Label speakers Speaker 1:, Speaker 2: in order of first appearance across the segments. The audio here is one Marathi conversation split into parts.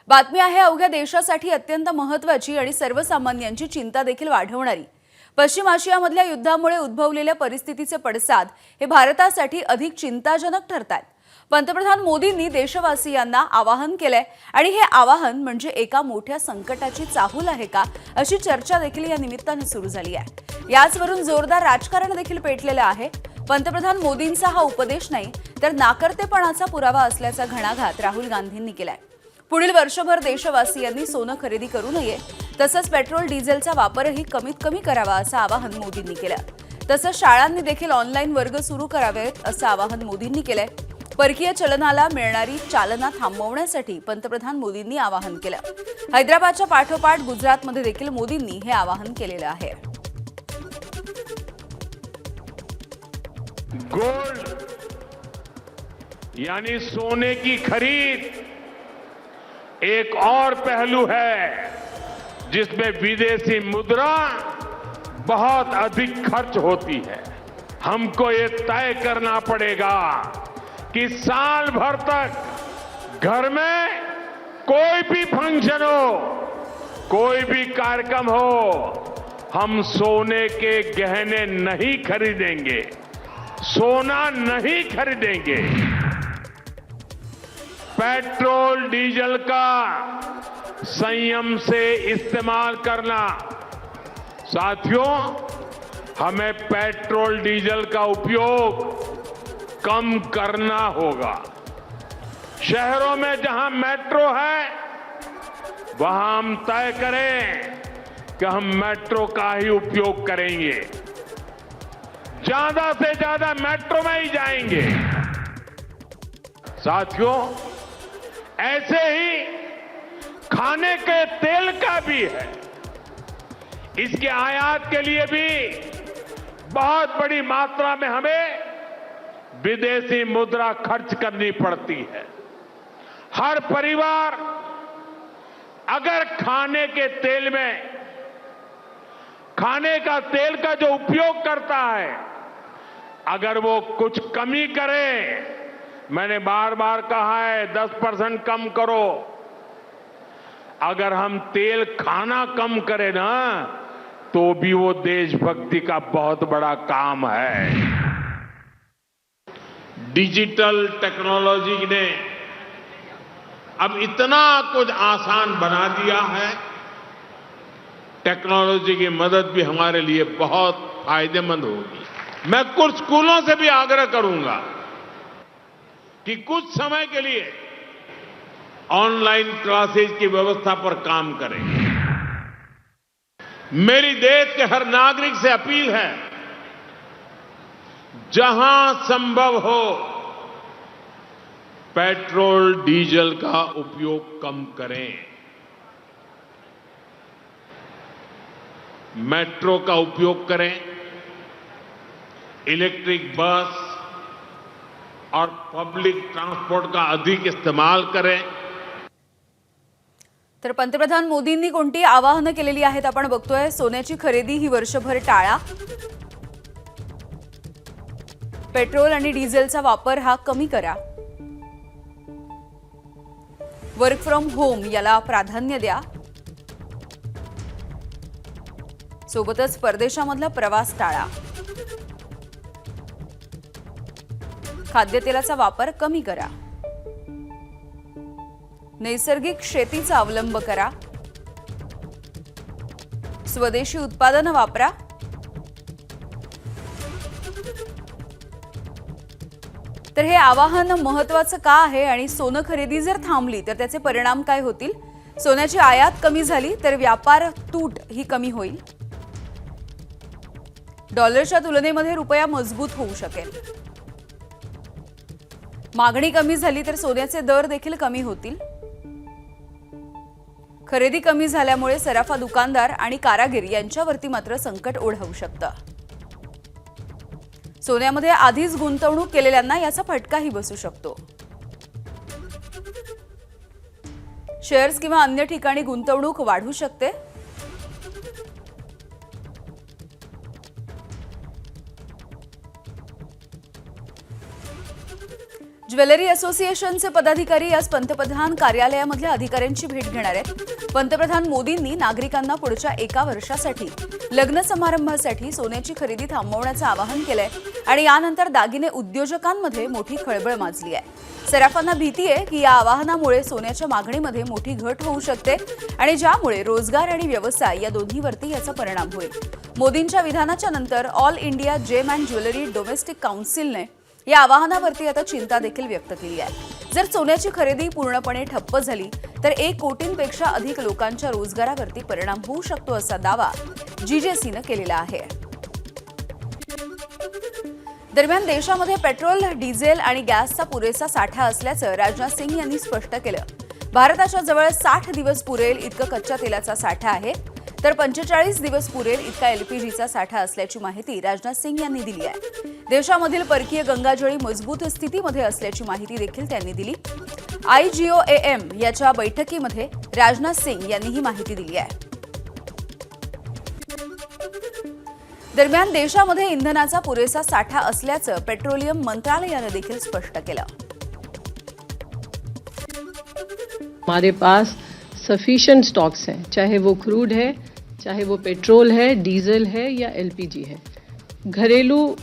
Speaker 1: बातमी आहे अवघ्या देशासाठी अत्यंत महत्त्वाची आणि सर्वसामान्यांची चिंता देखील वाढवणारी। पश्चिम आशियामधल्या युद्धामुळे उद्भवलेल्या परिस्थितीचे पडसाद हे भारतासाठी अधिक चिंताजनक ठरतात। पंतप्रधान मोदींनी देशवासियांना आवाहन केले आणि हे आवाहन म्हणजे एका मोठ्या संकटाची चाहूल आहे का अशी चर्चा देखील या निमित्ताने सुरू झाली आहे। याचवरून जोरदार राजकारण देखील पेटलेलं आहे। पंतप्रधान मोदींचा हा उपदेश नाही तर नाकर्तेपणाचा पुरावा असल्याचा घणाघात राहुल गांधींनी केलाय। पुढील वर्षभर देशवासियांनी सोनं खरेदी करू नये, तसंच पेट्रोल डिझेलचा वापरही कमीत कमी करावा असं आवाहन मोदींनी केलं। तसंच शाळांनी देखील ऑनलाईन वर्ग सुरू करावेत असं आवाहन मोदींनी केलंय। परकीय चलनाला मिळणारी चालना थांबवण्यासाठी पंतप्रधान मोदींनी आवाहन केलं। हैदराबादच्या पाठोपाठ गुजरातमध्ये देखील मोदींनी हे आवाहन केलेलं आहे।
Speaker 2: गोल्ड यानी सोने की खरीद एक और पहलू है जिसमें विदेशी मुद्रा बहुत अधिक खर्च होती है। हमको ये तय करना पड़ेगा कि साल भर तक घर में कोई भी फंक्शन हो, कोई भी कार्यक्रम हो, हम सोने के गहने नहीं खरीदेंगे, सोना नहीं खरीदेंगे। पेट्रोल डीजल का संयम से इस्तेमाल करना। साथियों, हमें पेट्रोल डीजल का उपयोग कम करना होगा। शहरों में जहां मेट्रो है वहां हम तय करें कि हम मेट्रो का ही उपयोग करेंगे, ज्यादा से ज्यादा मेट्रो में ही जाएंगे। साथियों, ऐसे ही खाने के तेल का भी है। इसके आयात के लिए भी बहुत बड़ी मात्रा में हमें विदेशी मुद्रा खर्च करनी पड़ती है। हर परिवार अगर खाने के तेल में खाने का तेल का जो उपयोग करता है, अगर वो कुछ कमी करे, मैंने बार बार कहा है 10% कम करो। अगर हम तेल खाना कम करें ना, तो भी वो देशभक्ति का बहुत बड़ा काम है। डिजिटल टेक्नोलॉजी ने अब इतना कुछ आसान बना दिया है। टेक्नोलॉजी की मदद भी हमारे लिए बहुत फायदेमंद होगी। मैं कुछ स्कूलों से भी आग्रह करूंगा कि कुछ समय के लिए ऑनलाइन क्लासेस की व्यवस्था पर काम करें। मेरी देश के हर नागरिक से अपील है, जहां संभव हो पेट्रोल डीजल का उपयोग कम करें। मेट्रो का उपयोग करें, इलेक्ट्रिक बस और पब्लिक ट्रांसपोर्ट का अधिक इस्तेमाल करें।
Speaker 1: तर पंतप्रधान मोदींनी कोणती आवाहनं केलेली आहेत आपण बघतोय। सोन्याची खरेदी ही वर्षभर टाळा, पेट्रोल आणि डिझेलचा वापर हा कमी करा, वर्क फ्रॉम होम याला प्राधान्य द्या, सोबतच परदेशामधला प्रवास टाळा, खाद्यतेलाचा वापर कमी करा, नैसर्गिक शेतीचा अवलंब करा, स्वदेशी उत्पादनं वापरा, तर हे आवाहन महत्त्वाचं का आहे आणि सोनं खरेदी जर थांबली तर त्याचे परिणाम काय होतील? सोन्याची आयात कमी झाली तर व्यापार तूट ही कमी होईल, डॉलरच्या तुलनेमध्ये रुपया मजबूत होऊ शकेल, मागणी कमी झाली तर सोन्याचे दर देखील कमी होतील, खरेदी कमी झाल्यामुळे सराफा दुकानदार आणि कारागीर यांच्यावरती मात्र संकट ओढवू शकतं। सोन्यामध्ये आधीच गुंतवणूक केलेल्यांना याचा फटकाही बसू शकतो। शेअर्स किंवा अन्य ठिकाणी गुंतवणूक वाढू शकते। ज्वेलरी असोसिएशनचे पदाधिकारी आज पंतप्रधान कार्यालयामधल्या अधिकाऱ्यांची भेट घेणार आहेत. पंतप्रधान मोदींनी नागरिकांना पुढच्या 1 वर्षासाठी लग्न समारंभासाठी सोन्याची खरेदी थांबवण्याचं आवाहन केलंय आणि यानंतर दागिने उद्योजकांमध्ये मोठी खळबळ माजली आहे. सराफांना भीती आहे की या आवाहनामुळे सोन्याच्या मागणीमध्ये मोठी घट होऊ शकते आणि ज्यामुळे रोजगार आणि व्यवसाय या दोन्हीवरती याचा परिणाम होईल. मोदींच्या विधानाच्या नंतर All India Gem and Jewellery Domestic काउन्सिलने या आवाहनावरती आता चिंता देखील व्यक्त केली आहे. जर सोन्याची खरेदी पूर्णपणे ठप्प झाली तर 1 कोटींपेक्षा अधिक लोकांच्या रोजगारावरती परिणाम होऊ शकतो असा दावा जीजेसीनं केलेला आहे. दरम्यान देशामध्ये पेट्रोल, डिझेल आणि गॅसचा पुरेसा साठा असल्याचं राजनाथ सिंग यांनी स्पष्ट केलं. भारताच्या जवळ 60 दिवस पुरेल इतकं कच्च्या तेलाचा साठा आहे, तर 45 दिवस पुरेल इतका एलपीजीचा साठा असल्याची माहिती राजनाथ सिंग यांनी दिली आहे. देशामधील परकीय गंगाजळी मजबूत स्थितीमध्ये असल्याची माहिती देखील त्यांनी दिली. IGOAM याच्या बैठकीमध्ये राजनाथ सिंग यांनी ही माहिती दिली आहे. दरम्यान देशामध्ये इंधनाचा पुरेसा साठा असल्याचं पेट्रोलियम मंत्रालयानं देखील स्पष्ट केलं.
Speaker 3: हमारे पास सफिशिएंट स्टॉक्स हैं, चाहे वो क्रूड है, चाहे वो पेट्रोल है, डीजल है या एलपीजी है. घरेलू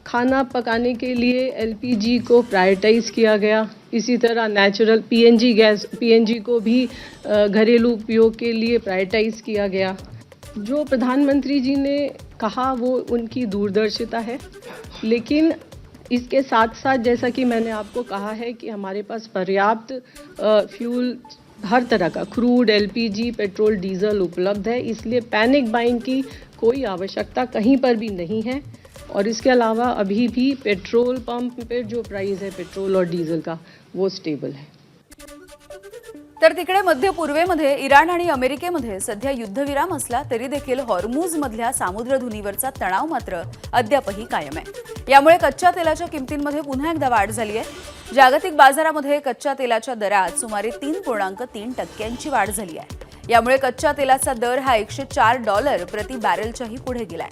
Speaker 3: खाना पकाने के लिए एलपीजी को प्रायोरिटाइज किया गया. इसी तरह नेचुरल पीएनजी को भी घरेलू उपयोग के लिए प्रायोरिटाइज किया गया. जो प्रधानमंत्री जी ने कहा वो उनकी दूरदर्शिता है, लेकिन इसके साथ साथ जैसा कि मैंने आपको कहा है कि हमारे पास पर्याप्त फ्यूल हर तरह का क्रूड, एलपीजी, पेट्रोल, डीजल उपलब्ध है. इसलिए पैनिक बाइंग की कोई आवश्यकता कहीं पर भी नहीं है. और इसके अलावा अभी भी पेट्रोल पंप पे जो प्राइस है पेट्रोल और डीजल का वो स्टेबल है.
Speaker 1: तर तिकडे मध्य पूर्वेमध्ये इराण आणि अमेरिकेमध्ये सध्या युद्धविराम असला तरी देखील हॉर्मुझमधल्या सामुद्रधुनीवरचा तणाव मात्र अद्यापही कायम आहे. यामुळे कच्च्या तेलाच्या किमतींमध्ये पुन्हा एकदा वाढ झाली आहे. जागतिक बाजारामध्ये कच्च्या तेलाच्या दरात सुमारे 3.3% वाढ झाली आहे. यामुळे कच्च्या तेलाचा दर हा $104 प्रति बॅरेलच्याही पुढे गेलाय.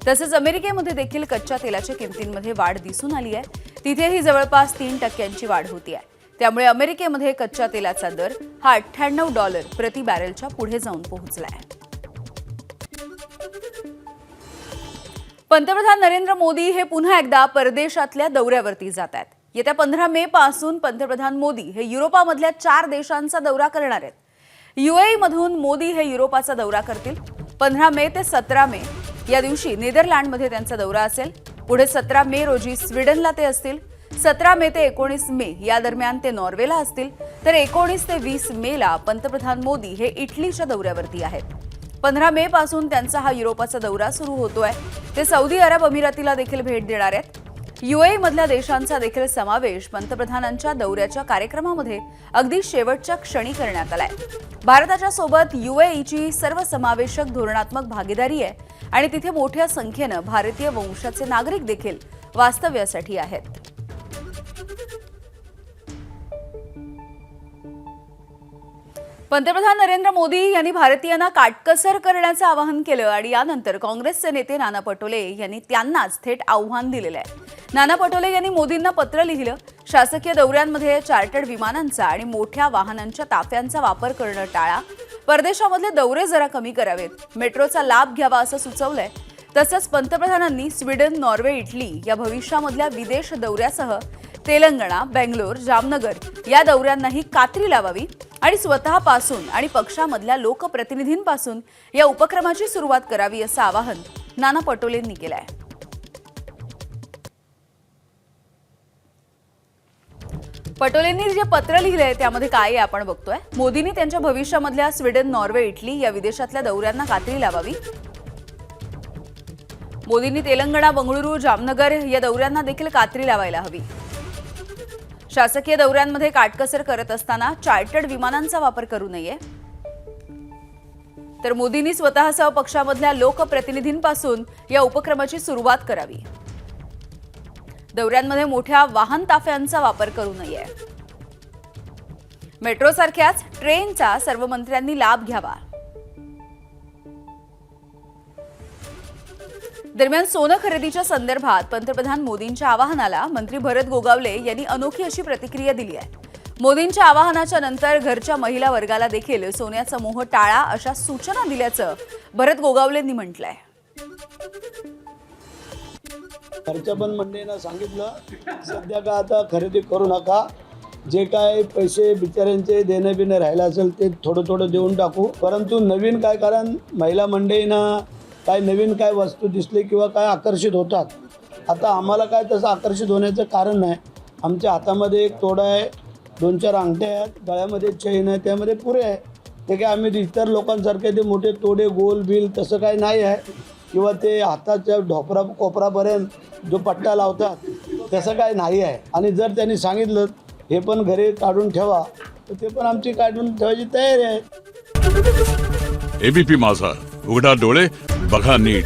Speaker 1: तसंच अमेरिकेमध्ये देखील कच्च्या तेलाच्या किमतींमध्ये वाढ दिसून आली आहे. तिथेही जवळपास 3% वाढ होती आहे. त्यामुळे अमेरिकेमध्ये कच्च्या तेलाचा दर हा $98 प्रति बॅरेलच्या पुढे जाऊन पोहोचलाय. पंतप्रधान नरेंद्र मोदी हे पुन्हा एकदा परदेशातल्या दौऱ्यावरती जात आहेत. येत्या 15 मे पासून पंतप्रधान मोदी हे युरोपामधल्या 4 देशांचा दौरा करणार आहेत. UAE मधून मोदी हे युरोपाचा दौरा करतील. 15 मे ते 17 मे या दिवशी नेदरलँडमध्ये त्यांचा दौरा असेल. पुढे 17 मे रोजी स्वीडनला ते असतील. 17 मे ते 19 मे या दरम्यान ते नॉर्वेला असतील. तर 19 ते 20 मेला पंतप्रधान मोदी हे इटलीच्या दौऱ्यावरती आहेत. 15 मे पासून त्यांचा हा युरोपाचा दौरा सुरू होतोय. ते सौदी अरब अमिरातीला देखील भेट देणार आहेत. UAE मधल्या देशांचा देखील समावेश पंतप्रधानांच्या दौऱ्याच्या कार्यक्रमामध्ये अगदी शेवटच्या क्षणी करण्यात आलाय. भारताच्या सोबत UAEची सर्वसमावेशक धोरणात्मक भागीदारी आहे आणि तिथे मोठ्या संख्येनं भारतीय वंशाचे नागरिक देखील वास्तव्यासाठी आहेत. पंतप्रधान नरेंद्र मोदी यांनी भारतीयांना काटकसर करण्याचं आवाहन केलं आणि यानंतर काँग्रेसचे नेते नाना पटोले यांनी त्यांनाच थेट आव्हान दिलेलं आहे. नाना पटोले यांनी मोदींना पत्र लिहिलं. शासकीय दौऱ्यांमध्ये चार्टर्ड विमानांचा आणि मोठ्या वाहनांच्या ताफ्यांचा वापर करणं टाळा. परदेशामधले दौरे जरा कमी करावेत. मेट्रोचा लाभ घ्यावा असं सुचवलंय. तसंच पंतप्रधानांनी स्वीडन, नॉर्वे, इटली या भविष्यामधल्या विदेश दौऱ्यासह तेलंगणा, बेंगलोर, जामनगर या दौऱ्यांनाही कात्री लावावी आणि स्वतःपासून आणि पक्षामधल्या लोकप्रतिनिधींपासून या उपक्रमाची सुरुवात करावी असं आवाहन नाना पटोलेंनी केलं आहे. पटोलेंनी जे पत्र लिहिलंय त्यामध्ये काय आहे आपण बघतोय. मोदींनी त्यांच्या भविष्यामधल्या स्वीडन, नॉर्वे, इटली या विदेशातल्या दौऱ्यांना कात्री लावावी. मोदींनी तेलंगणा, बंगळुरू, जामनगर या दौऱ्यांना देखील कात्री लावायला हवी. शासकीय दौऱ्यांमध्ये काटकसर करत असताना चार्टर्ड विमानांचा वापर करू नये. तर मोदींनी स्वतःसह पक्षामधल्या लोकप्रतिनिधींपासून या उपक्रमाची सुरुवात करावी. दौऱ्यांमध्ये मोठ्या वाहन ताफ्यांचा वापर करू नये. मेट्रोसारख्याच ट्रेनचा सर्व मंत्र्यांनी लाभ घ्यावा. दरम्यान सोनं खरेदीच्या संदर्भात पंतप्रधान मोदींच्या आवाहनाला मंत्री भरत गोगावले यांनी अनोखी अशी प्रतिक्रिया दिली आहे. मोदींच्या आवाहनाच्या नंतर घरच्या महिला वर्गाला देखील सोन्याचा मोह टाळा अशा सूचना दिल्याचं भरत गोगावलेंनी म्हटलंय.
Speaker 4: घरच्या पण मंडळींना सांगितलं सध्या का आता खरेदी करू नका, जे काय पैसे बिचाऱ्यांचे देणं बिणं राहिलं असेल ते थोडं थोडं देऊन टाकू. परंतु नवीन काय, कारण महिला मंडळींना काय नवीन काय वस्तू दिसली किंवा काय आकर्षित होतात. आता आम्हाला काय तसं आकर्षित होण्याचं कारण नाही. आमच्या हातामध्ये एक तोडा आहे, 2-4 अंगठ्या आहेत, गळ्यामध्ये चैन आहे, त्यामध्ये पुरे आहे. ते काय आम्ही इतर लोकांसारखे ते मोठे तोडे गोल बिल तसं काय नाही आहे, किंवा ते हाताच्या कोपरापर्यंत जो पट्टा लावतात तसं काय नाही आहे. आणि जर त्यांनी सांगितलं हे पण घरी काढून ठेवा तर ते पण आमची काढून ठेवायची तयारी आहे.
Speaker 5: एबीपी माझा, उघडा डोळे बघा नीट.